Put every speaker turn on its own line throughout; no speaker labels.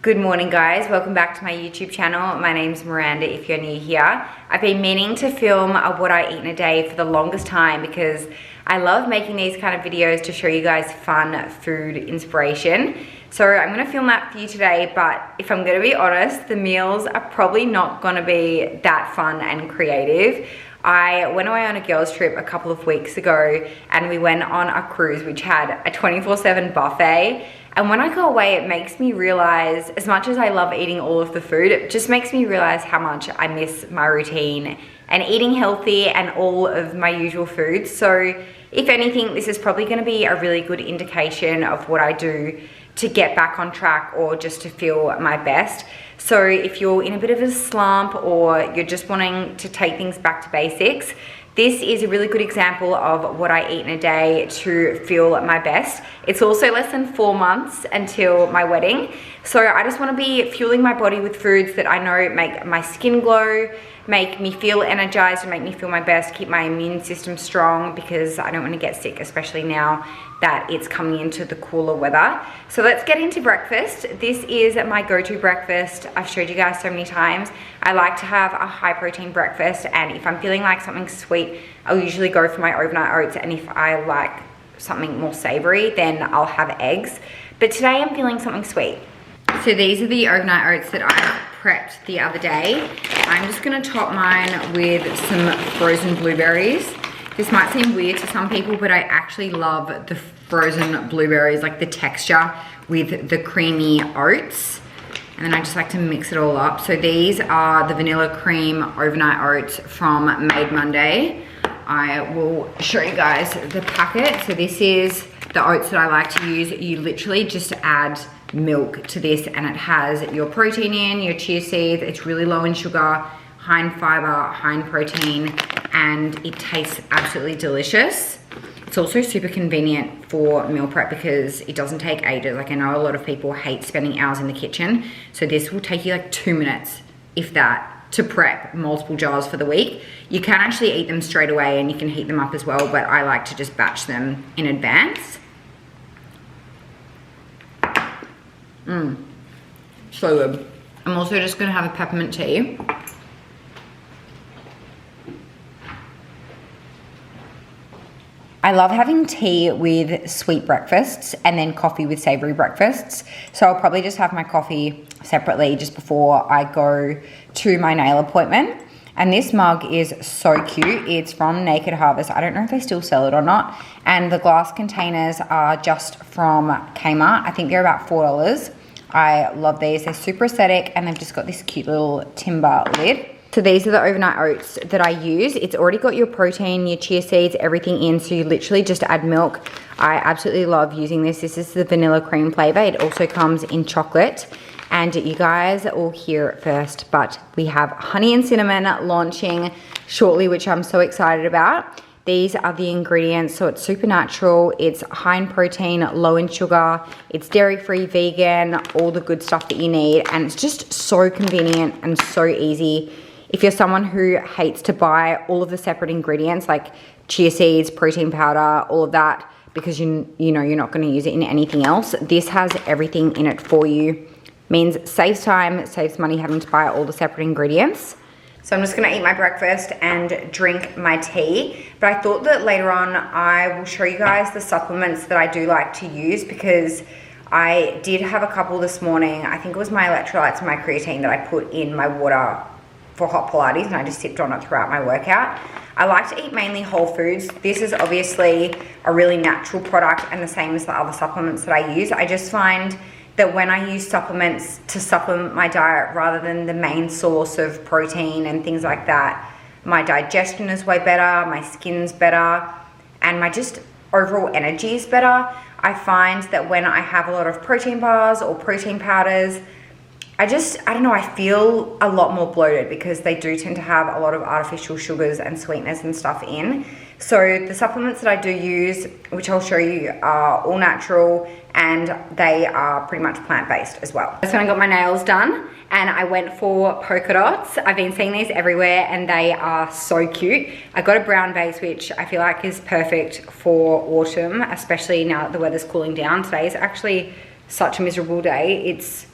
Good morning guys, welcome back to my YouTube channel. My name's Miranda if you're new here. I've been meaning to film a what I eat in a day for the longest time because I love making these kind of videos to show you guys fun food inspiration. So I'm gonna film that for you today, but if I'm gonna be honest, the meals are probably not gonna be that fun and creative. I went away on a girls trip a couple of weeks ago and we went on a cruise which had a 24/7 buffet. And when I go away, it makes me realize, as much as I love eating all of the food, it just makes me realize how much I miss my routine and eating healthy and all of my usual foods. So if anything, this is probably gonna be a really good indication of what I do to get back on track or just to feel my best. So if you're in a bit of a slump or you're just wanting to take things back to basics, this is a really good example of what I eat in a day to feel my best. It's also less than 4 months until my wedding. So I just wanna be fueling my body with foods that I know make my skin glow, make me feel energized and make me feel my best, keep my immune system strong because I don't wanna get sick, especially now that it's coming into the cooler weather. So let's get into breakfast. This is my go-to breakfast. I've showed you guys so many times. I like to have a high protein breakfast, and if I'm feeling like something sweet, I'll usually go for my overnight oats, and if I like something more savory, then I'll have eggs. But today I'm feeling something sweet. So these are the overnight oats that I prepped the other day. I'm just gonna top mine with some frozen blueberries. This might seem weird to some people, but I actually love the frozen blueberries, like the texture with the creamy oats. And then I just like to mix it all up. So these are the vanilla cream overnight oats from Made Monday. I will show you guys the packet. So this is the oats that I like to use. You literally just add milk to this and it has your protein in, your chia seeds. It's really low in sugar, high in fiber, high in protein, and it tastes absolutely delicious. It's also super convenient for meal prep because it doesn't take ages. Like I know a lot of people hate spending hours in the kitchen. So this will take you like 2 minutes, if that, to prep multiple jars for the week. You can actually eat them straight away and you can heat them up as well, but I like to just batch them in advance. So good. I'm also just gonna have a peppermint tea. I love having tea with sweet breakfasts and then coffee with savory breakfasts. So I'll probably just have my coffee separately just before I go to my nail appointment. And this mug is so cute. It's from Naked Harvest. I don't know if they still sell it or not. And the glass containers are just from Kmart. I think they're about $4. I love these. They're super aesthetic and they've just got this cute little timber lid. So these are the overnight oats that I use. It's already got your protein, your chia seeds, everything in. So you literally just add milk. I absolutely love using this. This is the vanilla cream flavor. It also comes in chocolate. And you guys will hear it first, but we have honey and cinnamon launching shortly, which I'm so excited about. These are the ingredients. So it's super natural. It's high in protein, low in sugar. It's dairy-free, vegan, all the good stuff that you need. And it's just so convenient and so easy. If you're someone who hates to buy all of the separate ingredients like chia seeds, protein powder, all of that, because you know you're not going to use it in anything else, this has everything in it for you. Means saves time, saves money having to buy all the separate ingredients. So I'm just going to eat my breakfast and drink my tea. But I thought that later on I will show you guys the supplements that I do like to use because I did have a couple this morning. I think it was my electrolytes and my creatine that I put in my water for hot Pilates and I just sipped on it throughout my workout. I like to eat mainly whole foods. This is obviously a really natural product and the same as the other supplements that I use. I just find that when I use supplements to supplement my diet rather than the main source of protein and things like that, my digestion is way better, my skin's better, and my just overall energy is better. I find that when I have a lot of protein bars or protein powders, I don't know, I feel a lot more bloated because they do tend to have a lot of artificial sugars and sweeteners and stuff in. So the supplements that I do use, which I'll show you, are all natural and they are pretty much plant-based as well. That's when I got my nails done and I went for polka dots. I've been seeing these everywhere and they are so cute. I got a brown base, which I feel like is perfect for autumn, especially now that the weather's cooling down. Today is actually such a miserable day. It's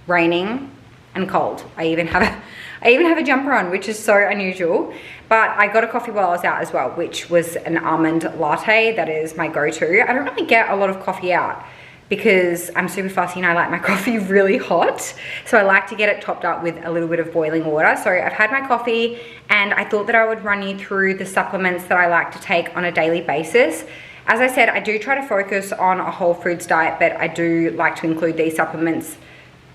raining and cold. I even have a jumper on, which is so unusual. But I got a coffee while I was out as well, which was an almond latte. That is my go-to. I don't really get a lot of coffee out because I'm super fussy and I like my coffee really hot. So I like to get it topped up with a little bit of boiling water. So I've had my coffee and I thought that I would run you through the supplements that I like to take on a daily basis. As I said, I do try to focus on a whole foods diet, but I do like to include these supplements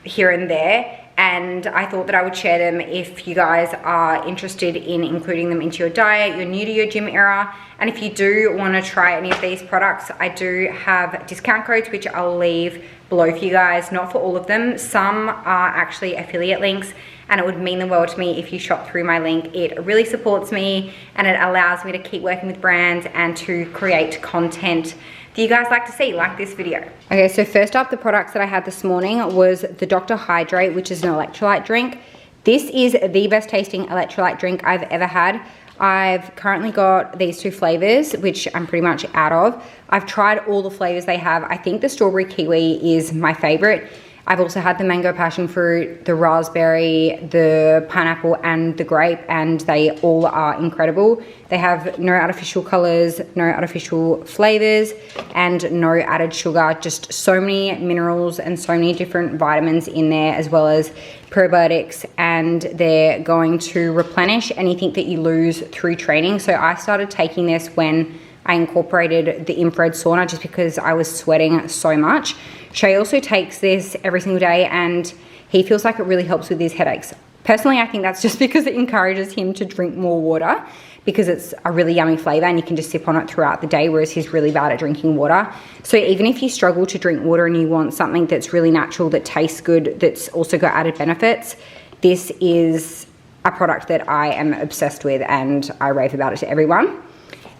here and there. And I thought that I would share them if you guys are interested in including them into your diet, you're new to your gym era. And if you do want to try any of these products, I do have discount codes, which I'll leave below for you guys, not for all of them. Some are actually affiliate links, and it would mean the world to me if you shop through my link. It really supports me and it allows me to keep working with brands and to create content that you guys like to see, like this video. Okay, so first up, the products that I had this morning was the Dr. Hydrate, which is an electrolyte drink. This is the best tasting electrolyte drink I've ever had. I've currently got these two flavors, which I'm pretty much out of. I've tried all the flavors they have. I think the strawberry kiwi is my favorite. I've also had the mango passion fruit, the raspberry, the pineapple, and the grape, and they all are incredible. They have no artificial colors, no artificial flavors, and no added sugar. Just so many minerals and so many different vitamins in there, as well as probiotics, and they're going to replenish anything that you lose through training. So I started taking this when I incorporated the infrared sauna just because I was sweating so much. Shay also takes this every single day and he feels like it really helps with his headaches. Personally, I think that's just because it encourages him to drink more water because it's a really yummy flavor and you can just sip on it throughout the day, whereas he's really bad at drinking water. So even if you struggle to drink water and you want something that's really natural, that tastes good, that's also got added benefits, this is a product that I am obsessed with and I rave about it to everyone.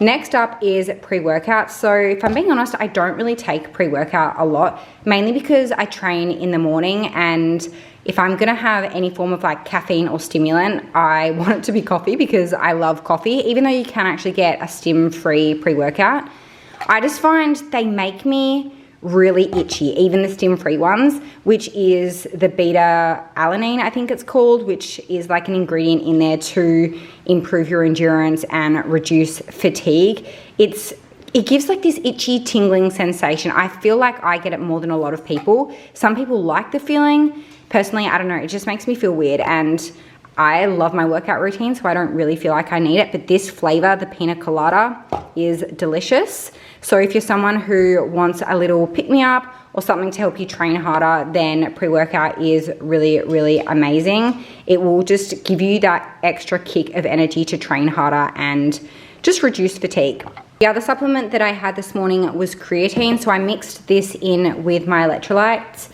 Next up is pre-workout. So if I'm being honest, I don't really take pre-workout a lot, mainly because I train in the morning, and if I'm gonna have any form of like caffeine or stimulant, I want it to be coffee because I love coffee, even though you can actually get a stim-free pre-workout. I just find they make me really itchy, even the stim-free ones, which is the beta-alanine, I think it's called, which is like an ingredient in there to improve your endurance and reduce fatigue. It gives like this itchy, tingling sensation. I feel like I get it more than a lot of people. Some people like the feeling. Personally, I don't know, it just makes me feel weird, and I love my workout routine, so I don't really feel like I need it, but this flavor, the pina colada, is delicious. So if you're someone who wants a little pick-me-up or something to help you train harder, then pre-workout is really, really amazing. It will just give you that extra kick of energy to train harder and just reduce fatigue. The other supplement that I had this morning was creatine, so I mixed this in with my electrolytes.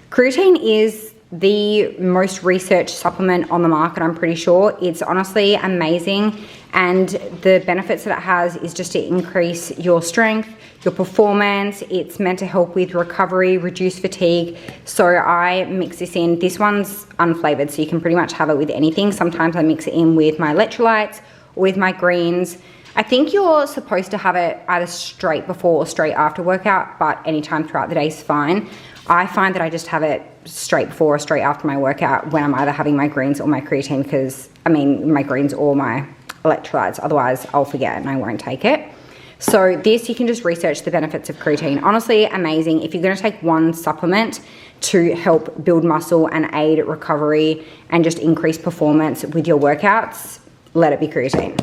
Creatine is the most researched supplement on the market, I'm pretty sure. It's honestly amazing, and the benefits that it has is just to increase your strength, your performance. It's meant to help with recovery, reduce fatigue. So I mix this in. This one's unflavored, so you can pretty much have it with anything. Sometimes I mix it in with my electrolytes or with my greens. I think you're supposed to have it either straight before or straight after workout, but anytime throughout the day is fine. I find that I just have it straight before or straight after my workout when I'm either having my greens or my creatine, because my greens or my electrolytes, otherwise I'll forget and I won't take it. So this, you can just research the benefits of creatine. Honestly, amazing. If you're gonna take one supplement to help build muscle and aid recovery and just increase performance with your workouts, let it be creatine.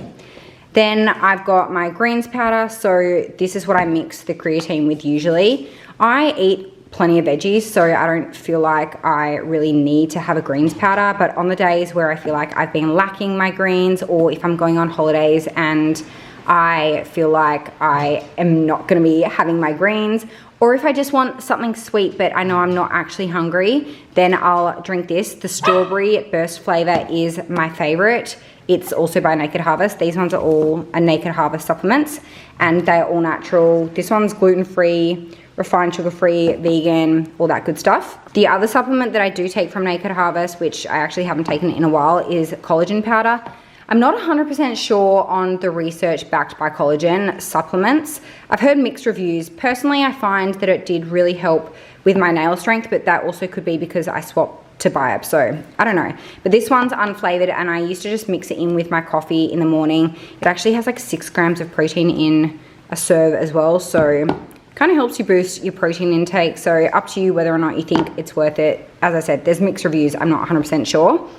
Then I've got my greens powder. So this is what I mix the creatine with usually. I eat plenty of veggies, so I don't feel like I really need to have a greens powder, but on the days where I feel like I've been lacking my greens, or if I'm going on holidays and I feel like I am not going to be having my greens, or if I just want something sweet but I know I'm not actually hungry, then I'll drink this. The strawberry burst flavor is my favorite. It's also by Naked Harvest. These ones are all Naked Harvest supplements, and they're all natural. This one's gluten-free, refined sugar-free, vegan, all that good stuff. The other supplement that I do take from Naked Harvest, which I actually haven't taken in a while, is collagen powder. I'm not 100% sure on the research backed by collagen supplements. I've heard mixed reviews. Personally, I find that it did really help with my nail strength, but that also could be because I swapped to Biop, so I don't know. But this one's unflavored, and I used to just mix it in with my coffee in the morning. It actually has like 6 grams of protein in a serve as well, so kind of helps you boost your protein intake. So up to you whether or not you think it's worth it. As I said, there's mixed reviews. I'm not 100% sure.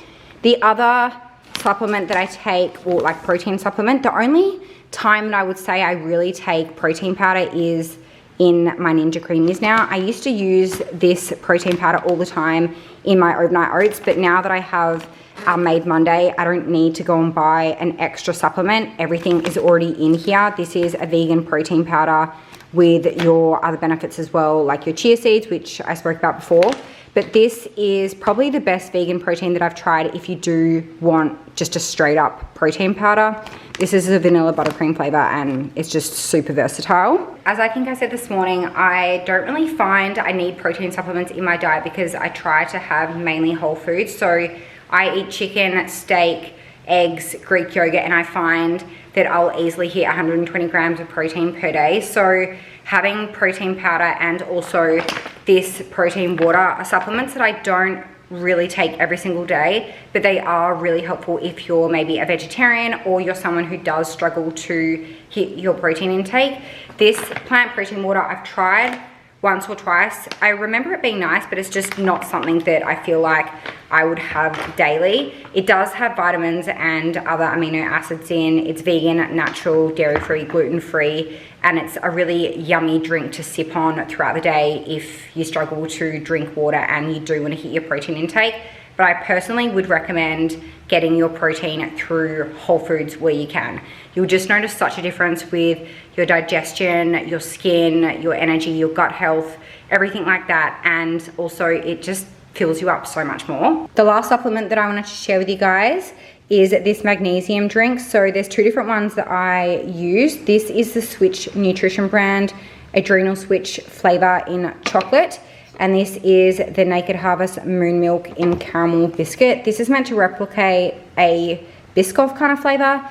The other supplement that I take, or like protein supplement, the only time that I would say I really take protein powder is in my Ninja Creamies now. I used to use this protein powder all the time in my overnight oats, but now that I have Made Monday, I don't need to go and buy an extra supplement. Everything is already in here. This is a vegan protein powder with your other benefits as well, like your chia seeds, which I spoke about before. But this is probably the best vegan protein that I've tried if you do want just a straight up protein powder. This is a vanilla buttercream flavor and it's just super versatile. As I think I said this morning, I don't really find I need protein supplements in my diet because I try to have mainly whole foods. So I eat chicken, steak, eggs, Greek yogurt, and I find that I'll easily hit 120 grams of protein per day. So having protein powder and also this protein water are supplements that I don't really take every single day, but they are really helpful if you're maybe a vegetarian or you're someone who does struggle to hit your protein intake. This plant protein water I've tried once or twice. I remember it being nice, but it's just not something that I feel like I would have daily. It does have vitamins and other amino acids in. It's vegan, natural, dairy-free, gluten-free, and it's a really yummy drink to sip on throughout the day if you struggle to drink water and you do want to hit your protein intake. But I personally would recommend getting your protein through whole foods where you can. You'll just notice such a difference with your digestion, your skin, your energy, your gut health, everything like that. And also it just fills you up so much more. The last supplement that I wanted to share with you guys is this magnesium drink. So there's 2 different ones that I use. This is the Switch Nutrition brand, Adrenal Switch flavor in chocolate. And this is the Naked Harvest Moon Milk in caramel biscuit. This is meant to replicate a Biscoff kind of flavor.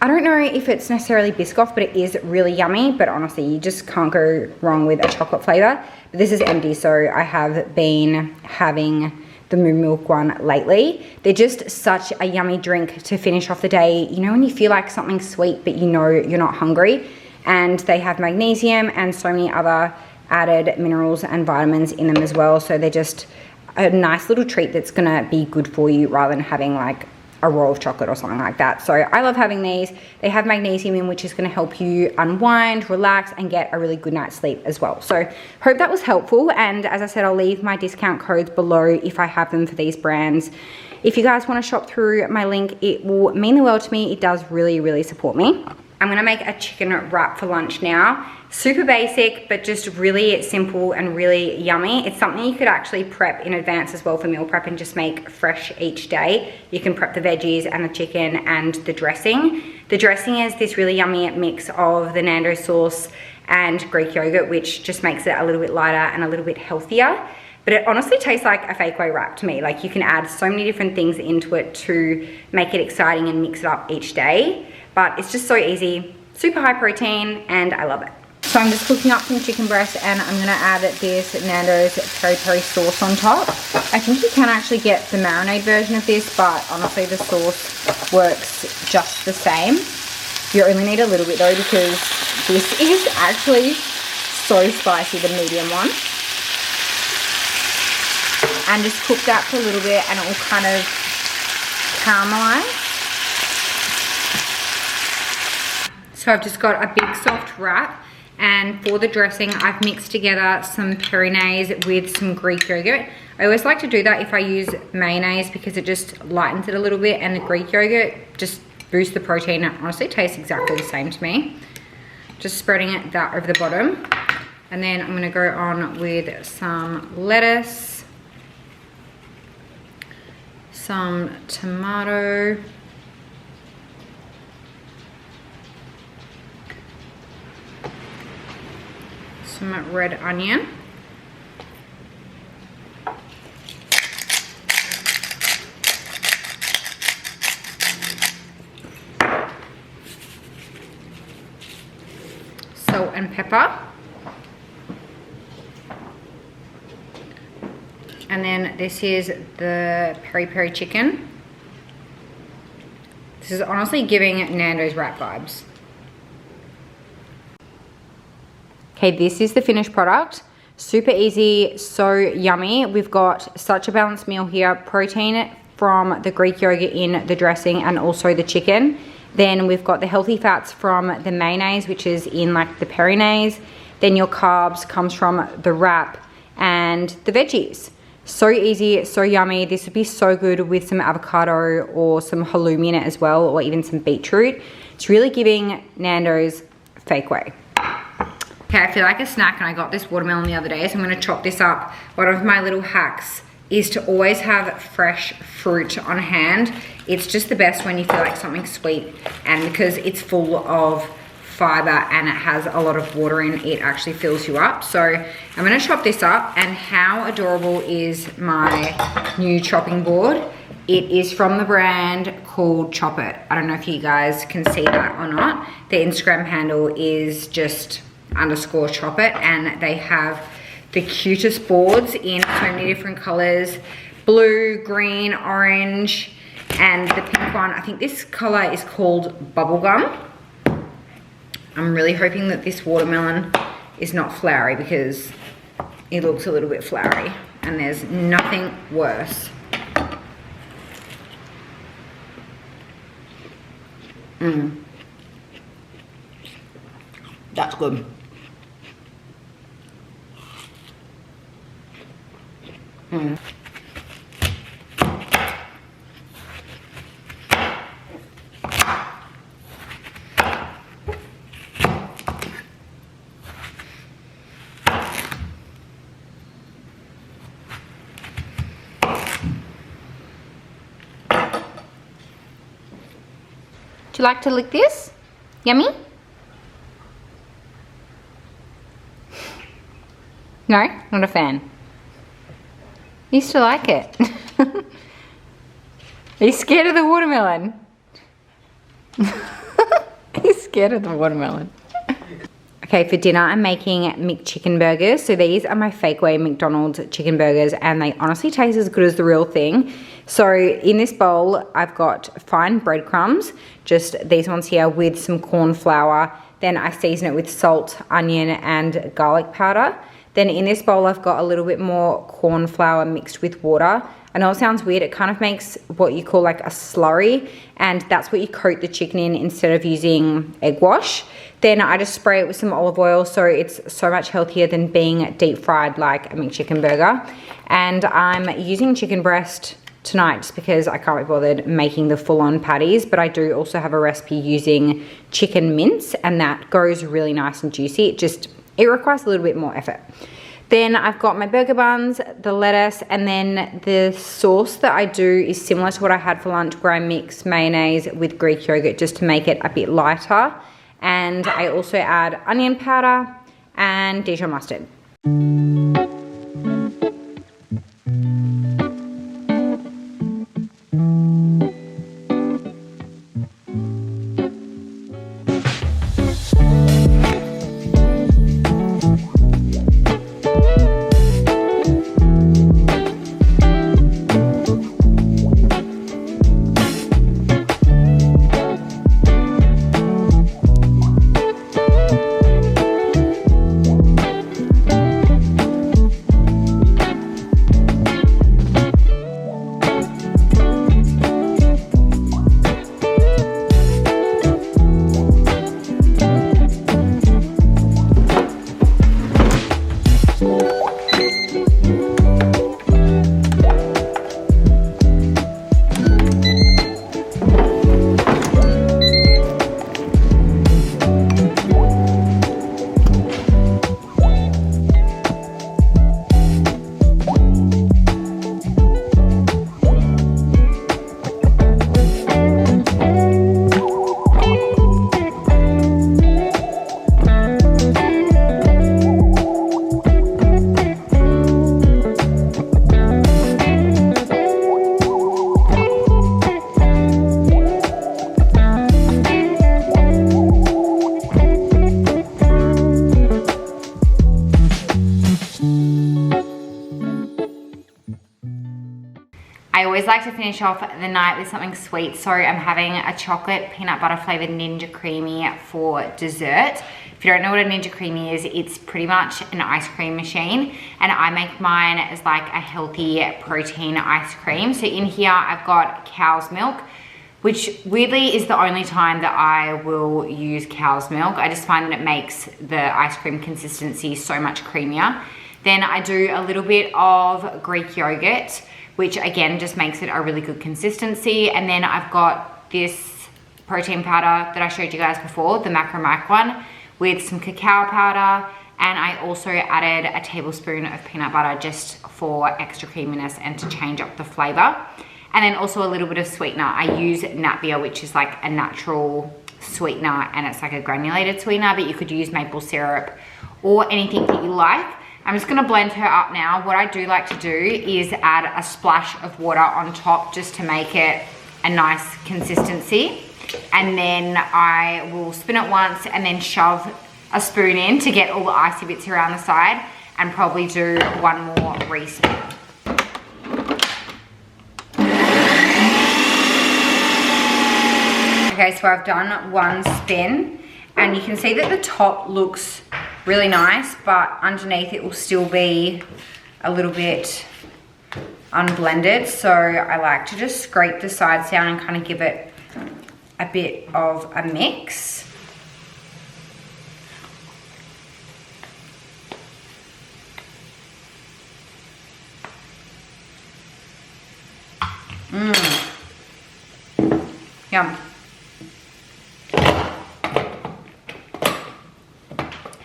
I don't know if it's necessarily Biscoff, but it is really yummy. But honestly, you just can't go wrong with a chocolate flavor. But this is empty, so I have been having the Moon Milk one lately. They're just such a yummy drink to finish off the day. You know when you feel like something sweet, but you know you're not hungry? And they have magnesium and so many other added minerals and vitamins in them as well. So they're just a nice little treat that's gonna be good for you rather than having like a roll of chocolate or something like that. So I love having these. They have magnesium in, which is gonna help you unwind, relax, and get a really good night's sleep as well. So hope that was helpful. And as I said, I'll leave my discount codes below if I have them for these brands. If you guys wanna shop through my link, it will mean the world to me. It does really, really support me. I'm gonna make a chicken wrap for lunch now. Super basic, but just really simple and really yummy. It's something you could actually prep in advance as well for meal prep and just make fresh each day. You can prep the veggies and the chicken and the dressing. The dressing is this really yummy mix of the Nando sauce and Greek yogurt, which just makes it a little bit lighter and a little bit healthier. But it honestly tastes like a Fakeaway wrap to me. Like you can add so many different things into it to make it exciting and mix it up each day. But it's just so easy, super high protein, and I love it. So I'm just cooking up some chicken breast and I'm gonna add this Nando's peri peri sauce on top. I think you can actually get the marinade version of this, but honestly the sauce works just the same. You only need a little bit though because this is actually so spicy, the medium one. And just cook that for a little bit and it will kind of caramelize. So I've just got a big soft wrap, and for the dressing I've mixed together some peri-nase with some Greek yogurt. I always like to do that if I use mayonnaise because it just lightens it a little bit, and the Greek yogurt just boosts the protein. It honestly tastes exactly the same to me. Just spreading it that over the bottom. And then I'm gonna go on with some lettuce, some tomato, some red onion, salt and pepper. And then this is the peri-peri chicken. This is honestly giving Nando's wrap vibes. Okay, this is the finished product. Super easy, so yummy. We've got such a balanced meal here. Protein from the Greek yogurt in the dressing and also the chicken. Then we've got the healthy fats from the mayonnaise, which is in like the peri-naise. Then your carbs comes from the wrap and the veggies. So easy, so yummy. This would be so good with some avocado or some halloumi in it as well, or even some beetroot. It's really giving Nando's Fakeaway. Okay, I feel like a snack, and I got this watermelon the other day, so I'm gonna chop this up. One of my little hacks is to always have fresh fruit on hand. It's just the best when you feel like something's sweet, and because it's full of fiber and it has a lot of water in it, actually fills you up. So I'm gonna chop this up. And how adorable is my new chopping board? It is from the brand called Chop It. I don't know if you guys can see that or not. The Instagram handle is just _chop it, and they have the cutest boards in so many different colors: blue, green, orange, and the pink one. I think this color is called bubblegum. I'm really hoping that this watermelon is not floury, because it looks a little bit floury, and there's nothing worse. That's good. Do you like to lick this? Yummy? No, not a fan. I used to like it. Are you scared of the watermelon? Are you scared of the watermelon? Okay, for dinner I'm making McChicken Burgers. So these are my Fakeaway McDonald's chicken burgers, and they honestly taste as good as the real thing. So in this bowl I've got fine breadcrumbs, just these ones here, with some corn flour. Then I season it with salt, onion and garlic powder. Then in this bowl I've got a little bit more corn flour mixed with water. I know it sounds weird, it kind of makes what you call like a slurry, and that's what you coat the chicken in instead of using egg wash. Then I just spray it with some olive oil, so it's so much healthier than being deep fried like a McChicken burger. And I'm using chicken breast tonight just because I can't be bothered making the full-on patties, but I do also have a recipe using chicken mince, and that goes really nice and juicy. It requires a little bit more effort. Then I've got my burger buns, the lettuce, and then the sauce that I do is similar to what I had for lunch, where I mix mayonnaise with Greek yogurt just to make it a bit lighter. And I also add onion powder and Dijon mustard. like to finish off the night with something sweet, so I'm having a chocolate peanut butter flavored Ninja Creamy for dessert. If you don't know what a Ninja Creamy is, it's pretty much an ice cream machine, and I make mine as like a healthy protein ice cream. So in here I've got cow's milk, which weirdly is the only time that I will use cow's milk. I just find that it makes the ice cream consistency so much creamier. Then I do a little bit of Greek yogurt, which again just makes it a really good consistency. And then I've got this protein powder that I showed you guys before, the Macromic one, with some cacao powder, and I also added a tablespoon of peanut butter just for extra creaminess and to change up the flavor. And then also a little bit of sweetener. I use Napier, which is like a natural sweetener, and it's like a granulated sweetener, but you could use maple syrup or anything that you like. I'm just gonna blend her up now. What I do like to do is add a splash of water on top just to make it a nice consistency. And then I will spin it once and then shove a spoon in to get all the icy bits around the side, and probably do one more re-spin. Okay, so I've done one spin, and you can see that the top looks really nice, but underneath it will still be a little bit unblended. So I like to just scrape the sides down and kind of give it a bit of a mix. Yum.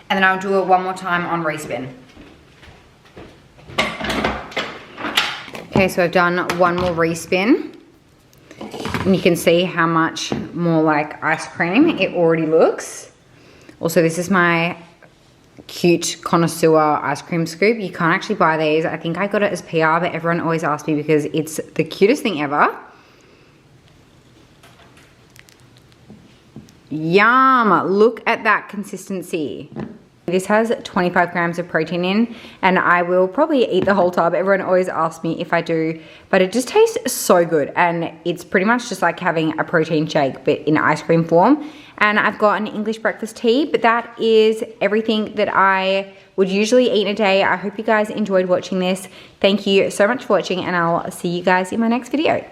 And then I'll do it one more time on respin. Okay, so I've done one more respin. And you can see how much more like ice cream it already looks. Also, this is my cute connoisseur ice cream scoop. You can't actually buy these. I think I got it as PR, but everyone always asks me because it's the cutest thing ever. Yum! Look at that consistency. This has 25 grams of protein in, and I will probably eat the whole tub. Everyone always asks me if I do, but it just tastes so good, and it's pretty much just like having a protein shake but in ice cream form. And I've got an English breakfast tea, but that is everything that I would usually eat in a day. I hope you guys enjoyed watching this. Thank you so much for watching, and I'll see you guys in my next video.